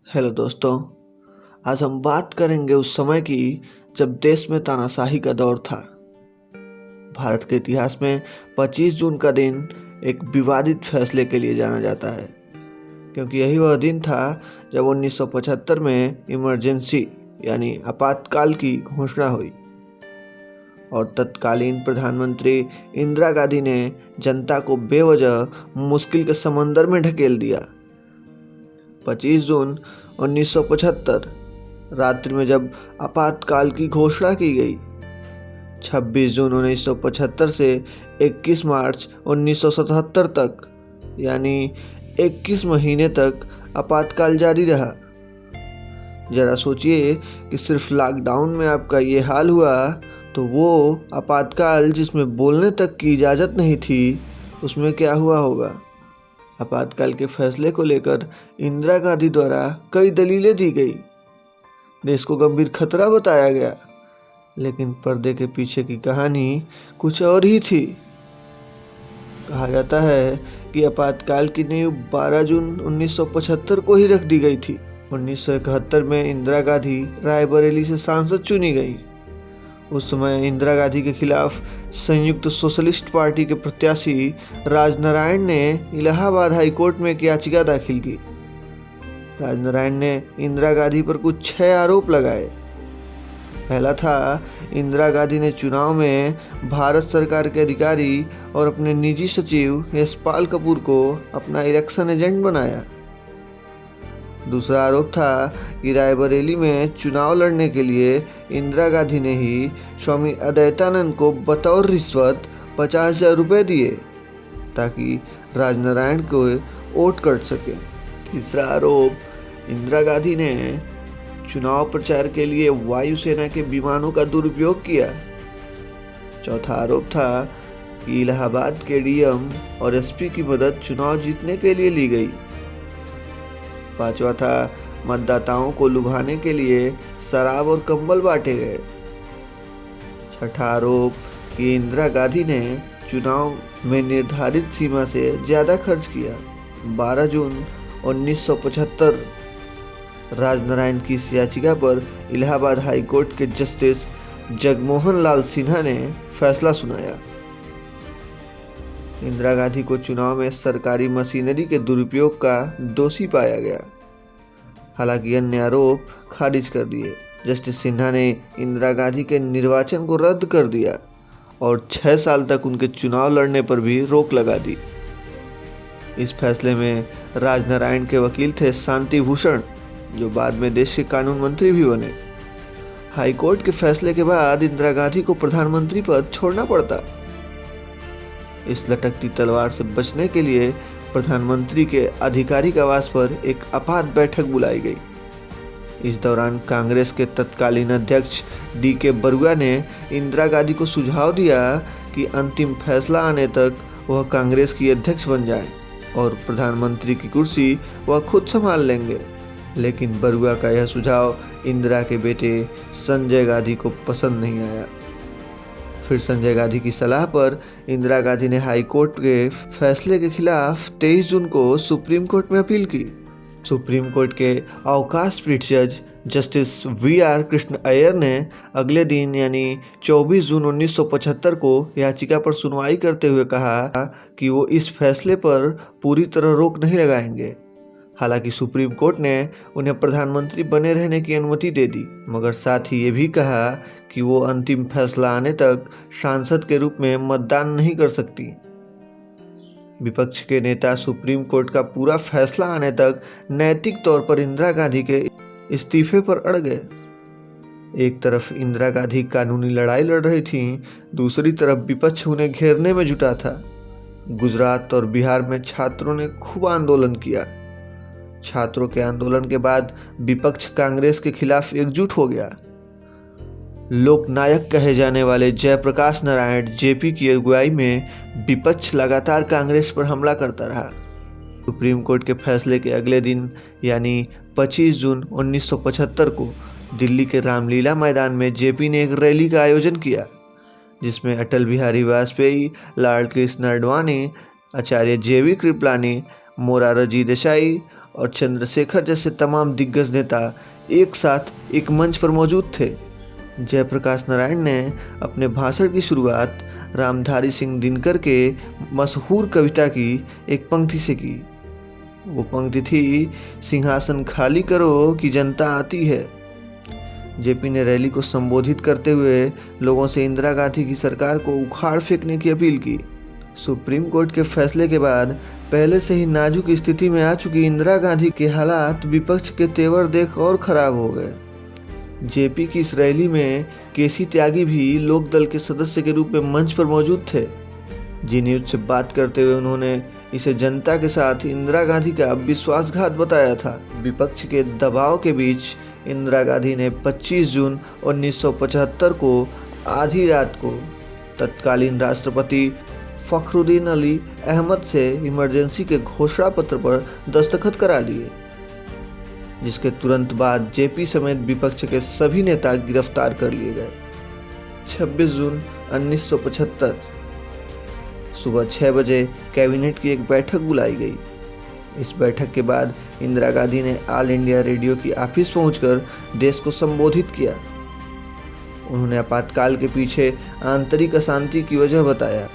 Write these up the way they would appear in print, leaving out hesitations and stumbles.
Hello दोस्तों। आज हम बात करेंगे उस समय की जब देश में तानाशाही का दौर था। भारत के इतिहास में 25 जून का दिन एक विवादित फैसले के लिए जाना जाता है, क्योंकि यही वह दिन था जब 1975 में इमरजेंसी यानी आपातकाल की घोषणा हुई और तत्कालीन प्रधानमंत्री इंदिरा गांधी ने जनता को बेवजह मुश्किल के समंदर में ढकेल दिया। 25 जून 1975 रात्रि में जब आपातकाल की घोषणा की गई, 26 जून 1975 से 21 मार्च 1977 तक यानी 21 महीने तक आपातकाल जारी रहा। जरा सोचिए कि सिर्फ लॉकडाउन में आपका ये हाल हुआ, तो वो आपातकाल जिसमें बोलने तक की इजाज़त नहीं थी, उसमें क्या हुआ होगा। आपातकाल के फैसले को लेकर इंदिरा गांधी द्वारा कई दलीलें दी गई, देश को गंभीर खतरा बताया गया, लेकिन पर्दे के पीछे की कहानी कुछ और ही थी। कहा जाता है कि आपातकाल की नींव 12 जून 1975 को ही रख दी गई थी। 1971 में इंदिरा गांधी रायबरेली से सांसद चुनी गई। उस समय इंदिरा गांधी के खिलाफ संयुक्त सोशलिस्ट पार्टी के प्रत्याशी राजनारायण ने इलाहाबाद हाईकोर्ट में एक याचिका दाखिल की। राजनारायण ने इंदिरा गांधी पर कुछ 6 आरोप लगाए। पहला था, इंदिरा गांधी ने चुनाव में भारत सरकार के अधिकारी और अपने निजी सचिव यशपाल कपूर को अपना इलेक्शन एजेंट बनाया। दूसरा आरोप था कि रायबरेली में चुनाव लड़ने के लिए इंदिरा गांधी ने ही स्वामी अद्वैतानंद को बतौर रिश्वत 50,000 रुपये दिए ताकि राजनारायण को वोट कट सके। तीसरा आरोप, इंदिरा गांधी ने चुनाव प्रचार के लिए वायुसेना के विमानों का दुरुपयोग किया। चौथा आरोप था कि इलाहाबाद के डीएम और एसपी की मदद चुनाव जीतने के लिए ली गई। पांचवा था, मतदाताओं को लुभाने के लिए शराब और कंबल बांटे गए। छठा आरोप कि इंदिरा गांधी ने चुनाव में निर्धारित सीमा से ज़्यादा खर्च किया। 12 जून 1975 राजनारायण की इस याचिका पर इलाहाबाद हाई कोर्ट के जस्टिस जगमोहन लाल सिन्हा ने फैसला सुनाया। इंदिरा गांधी को चुनाव में सरकारी मशीनरी के दुरुपयोग का दोषी पाया गया। हालांकि अन्य आरोप खारिज कर दिए। जस्टिस सिन्हा ने इंदिरा गांधी के निर्वाचन को रद्द कर दिया और 6 साल तक उनके चुनाव लड़ने पर भी रोक लगा दी। इस फैसले में राजनारायण के वकील थे शांति भूषण, जो बाद में देश के कानून मंत्री भी बने। हाईकोर्ट के फैसले के बाद इंदिरा गांधी को प्रधानमंत्री पद छोड़ना पड़ता। इस लटकती तलवार से बचने के लिए प्रधानमंत्री के आधिकारिक आवास पर एक आपात बैठक बुलाई गई। इस दौरान कांग्रेस के तत्कालीन अध्यक्ष डी.के. बरुआ ने इंदिरा गांधी को सुझाव दिया कि अंतिम फैसला आने तक वह कांग्रेस की अध्यक्ष बन जाएं और प्रधानमंत्री की कुर्सी वह खुद संभाल लेंगे। लेकिन बरुआ का यह सुझाव इंदिरा के बेटे संजय गांधी को पसंद नहीं आया। फिर संजय गांधी की सलाह पर इंदिरा गांधी ने हाई कोर्ट के फैसले के खिलाफ 23 जून को सुप्रीम कोर्ट में अपील की। सुप्रीम कोर्ट के अवकाश पीठ जज जस्टिस वी.आर. कृष्ण अय्यर ने अगले दिन यानी 24 जून 1975 को याचिका पर सुनवाई करते हुए कहा कि वो इस फैसले पर पूरी तरह रोक नहीं लगाएंगे। हालांकि सुप्रीम कोर्ट ने उन्हें प्रधानमंत्री बने रहने की अनुमति दे दी, मगर साथ ही ये भी कहा कि वो अंतिम फैसला आने तक सांसद के रूप में मतदान नहीं कर सकती। विपक्ष के नेता सुप्रीम कोर्ट का पूरा फैसला आने तक नैतिक तौर पर इंदिरा गांधी के इस्तीफे पर अड़ गए। एक तरफ इंदिरा गांधी कानूनी लड़ाई लड़ रही थीं, दूसरी तरफ विपक्ष उन्हें घेरने में जुटा था। गुजरात और बिहार में छात्रों ने खूब आंदोलन किया। छात्रों के आंदोलन के बाद विपक्ष कांग्रेस के खिलाफ एकजुट हो गया। लोकनायक कहे जाने वाले जयप्रकाश नारायण जेपी की अगुवाई में विपक्ष लगातार कांग्रेस पर हमला करता रहा। सुप्रीम कोर्ट के फैसले के अगले दिन यानी 25 जून 1975 को दिल्ली के रामलीला मैदान में जेपी ने एक रैली का आयोजन किया, जिसमें अटल बिहारी वाजपेयी, लाल कृष्ण आडवाणी, आचार्य जे.वी. कृपलानी, मोरारजी देसाई और चंद्रशेखर जैसे तमाम दिग्गज नेता एक साथ एक मंच पर मौजूद थे। जयप्रकाश नारायण ने अपने भाषण की शुरुआत रामधारी सिंह दिनकर के मशहूर कविता की एक पंक्ति से की। वो पंक्ति थी, सिंहासन खाली करो कि जनता आती है। जेपी ने रैली को संबोधित करते हुए लोगों से इंदिरा गांधी की सरकार को उखाड़ फेंकने की अपील की। सुप्रीम कोर्ट के फैसले के बाद पहले से ही नाजुक स्थिति में आ चुकी इंदिरा गांधी के हालात विपक्ष के तेवर देख और खराब हो गए। जेपी की इस रैली में केसी त्यागी भी लोकदल के सदस्य के रूप में मंच पर मौजूद थे। जी न्यूज से बात करते हुए उन्होंने इसे जनता के साथ इंदिरा गांधी का विश्वासघात बताया था। विपक्ष के दबाव के बीच इंदिरा गांधी ने 25 जून 1975 को आधी रात को तत्कालीन राष्ट्रपति फखरुद्दीन अली अहमद से इमरजेंसी के घोषणा पत्र पर दस्तखत करा लिए, जिसके तुरंत बाद जेपी समेत विपक्ष के सभी नेता गिरफ्तार कर लिए गए। 26 जून 1975 सुबह 6 बजे कैबिनेट की एक बैठक बुलाई गई। इस बैठक के बाद इंदिरा गांधी ने ऑल इंडिया रेडियो की ऑफिस पहुंचकर देश को संबोधित किया। उन्होंने आपातकाल के पीछे आंतरिक अशांति की वजह बताया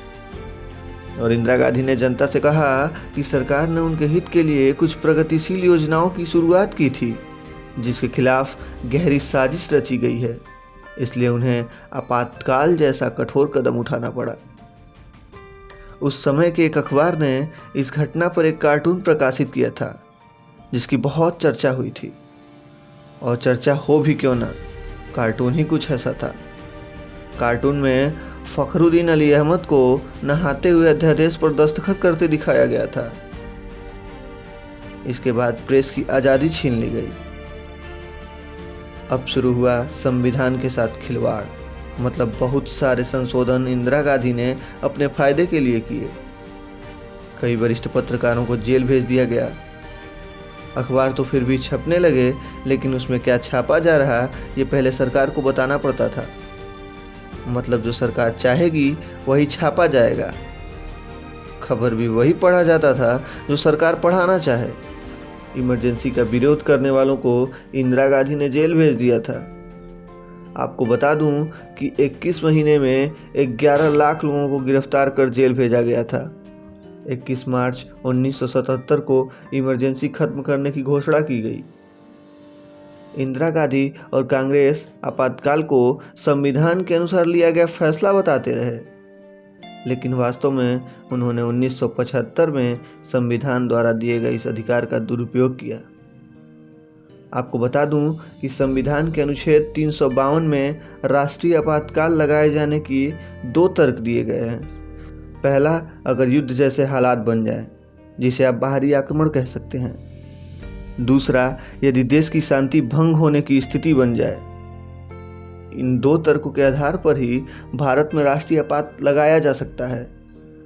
और इंदिरा गांधी ने जनता से कहा कि सरकार ने उनके हित के लिए कुछ प्रगतिशील योजनाओं की शुरुआत की थी, जिसके खिलाफ गहरी साजिश रची गई है, इसलिए उन्हें आपातकाल जैसा कठोर कदम उठाना पड़ा। उस समय के एक अखबार ने इस घटना पर एक कार्टून प्रकाशित किया था, जिसकी बहुत चर्चा हुई थी। और चर्चा हो भी क्यों ना, कार्टून ही कुछ ऐसा था। कार्टून में फखरुद्दीन अली अहमद को नहाते हुए अध्यादेश पर दस्तखत करते दिखाया गया था। इसके बाद प्रेस की आज़ादी छीन ली गई। अब शुरू हुआ संविधान के साथ खिलवाड़। मतलब बहुत सारे संशोधन इंदिरा गांधी ने अपने फायदे के लिए किए। कई वरिष्ठ पत्रकारों को जेल भेज दिया गया। अखबार तो फिर भी छपने लगे, लेकिन उसमें क्या छापा जा रहा ये पहले सरकार को बताना पड़ता था। मतलब जो सरकार चाहेगी वही छापा जाएगा। खबर भी वही पढ़ा जाता था जो सरकार पढ़ाना चाहे। इमरजेंसी का विरोध करने वालों को इंदिरा गांधी ने जेल भेज दिया था। आपको बता दूं कि 21 महीने में 11 लाख लोगों को गिरफ्तार कर जेल भेजा गया था। 21 मार्च 1977 को इमरजेंसी खत्म करने की घोषणा की गई। इंदिरा गांधी और कांग्रेस आपातकाल को संविधान के अनुसार लिया गया फैसला बताते रहे, लेकिन वास्तव में उन्होंने 1975 में संविधान द्वारा दिए गए इस अधिकार का दुरुपयोग किया। आपको बता दूं कि संविधान के अनुच्छेद 352 में राष्ट्रीय आपातकाल लगाए जाने की 2 तर्क दिए गए हैं। पहला, अगर युद्ध जैसे हालात बन जाए, जिसे आप बाहरी आक्रमण कह सकते हैं। दूसरा, यदि देश की शांति भंग होने की स्थिति बन जाए। इन 2 तर्कों के आधार पर ही भारत में राष्ट्रीय आपात लगाया जा सकता है।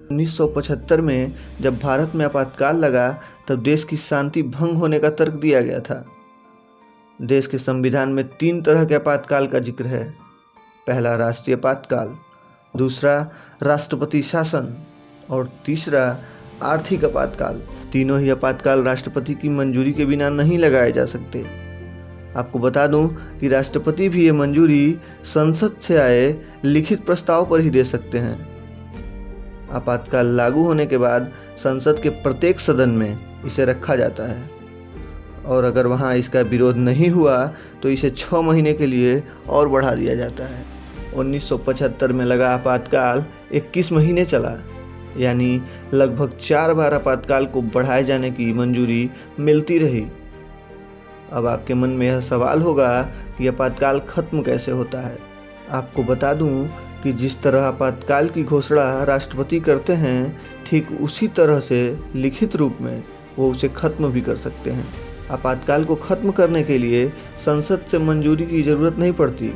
1975 में जब भारत में आपातकाल लगा, तब देश की शांति भंग होने का तर्क दिया गया था। देश के संविधान में 3 तरह के आपातकाल का जिक्र है। पहला, राष्ट्रीय आपातकाल, दूसरा राष्ट्रपति शासन और तीसरा आर्थिक आपातकाल। तीनों ही आपातकाल राष्ट्रपति की मंजूरी के बिना नहीं लगाए जा सकते। आपको बता दूं कि राष्ट्रपति भी ये मंजूरी संसद से आए लिखित प्रस्ताव पर ही दे सकते हैं। आपातकाल लागू होने के बाद संसद के प्रत्येक सदन में इसे रखा जाता है और अगर वहां इसका विरोध नहीं हुआ तो इसे 6 महीने के लिए और बढ़ा दिया जाता है। 1975 में लगा आपातकाल 21 महीने चला, यानी लगभग 4 बार आपातकाल को बढ़ाए जाने की मंजूरी मिलती रही। अब आपके मन में यह सवाल होगा कि आपातकाल खत्म कैसे होता है। आपको बता दूं कि जिस तरह आपातकाल की घोषणा राष्ट्रपति करते हैं, ठीक उसी तरह से लिखित रूप में वो उसे खत्म भी कर सकते हैं। आपातकाल को खत्म करने के लिए संसद से मंजूरी की जरूरत नहीं पड़ती।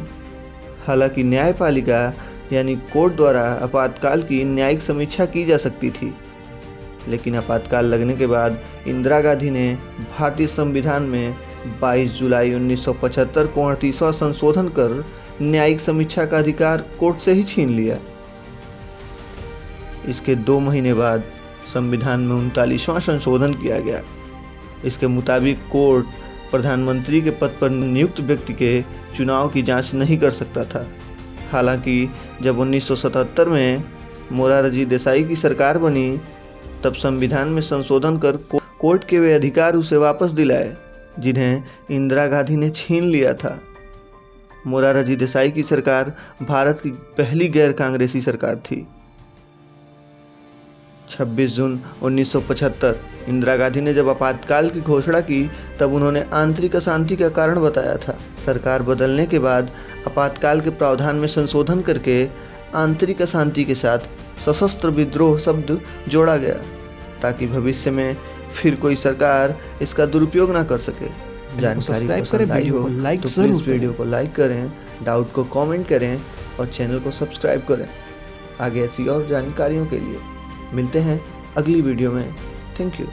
हालांकि न्यायपालिका यानी कोर्ट द्वारा आपातकाल की न्यायिक समीक्षा की जा सकती थी, लेकिन आपातकाल लगने के बाद इंदिरा गांधी ने भारतीय संविधान में 22 जुलाई 1975 को 38वां संशोधन कर न्यायिक समीक्षा का अधिकार कोर्ट से ही छीन लिया। इसके 2 महीने बाद संविधान में 39वां संशोधन किया गया, इसके मुताबिक कोर्ट प्रधानमंत्री के पद पर नियुक्त व्यक्ति के चुनाव की जांच नहीं कर सकता था। हालांकि जब 1977 में मोरारजी देसाई की सरकार बनी तब संविधान में संशोधन कर कोर्ट के वे अधिकार उसे वापस दिलाए जिन्हें इंदिरा गांधी ने छीन लिया था। मोरारजी देसाई की सरकार भारत की पहली गैर कांग्रेसी सरकार थी। 26 जून 1975 इंदिरा गांधी ने जब आपातकाल की घोषणा की तब उन्होंने आंतरिक अशांति का कारण बताया था। सरकार बदलने के बाद आपातकाल के प्रावधान में संशोधन करके आंतरिक अशांति के साथ सशस्त्र विद्रोह शब्द जोड़ा गया ताकि भविष्य में फिर कोई सरकार इसका दुरुपयोग ना कर सके। जानकारी पसंद आई हो तो प्लीज़ वीडियो को लाइक करें, डाउट को कमेंट करें और चैनल को सब्सक्राइब करें। आगे ऐसी और जानकारियों के लिए मिलते हैं अगली वीडियो में। Thank you.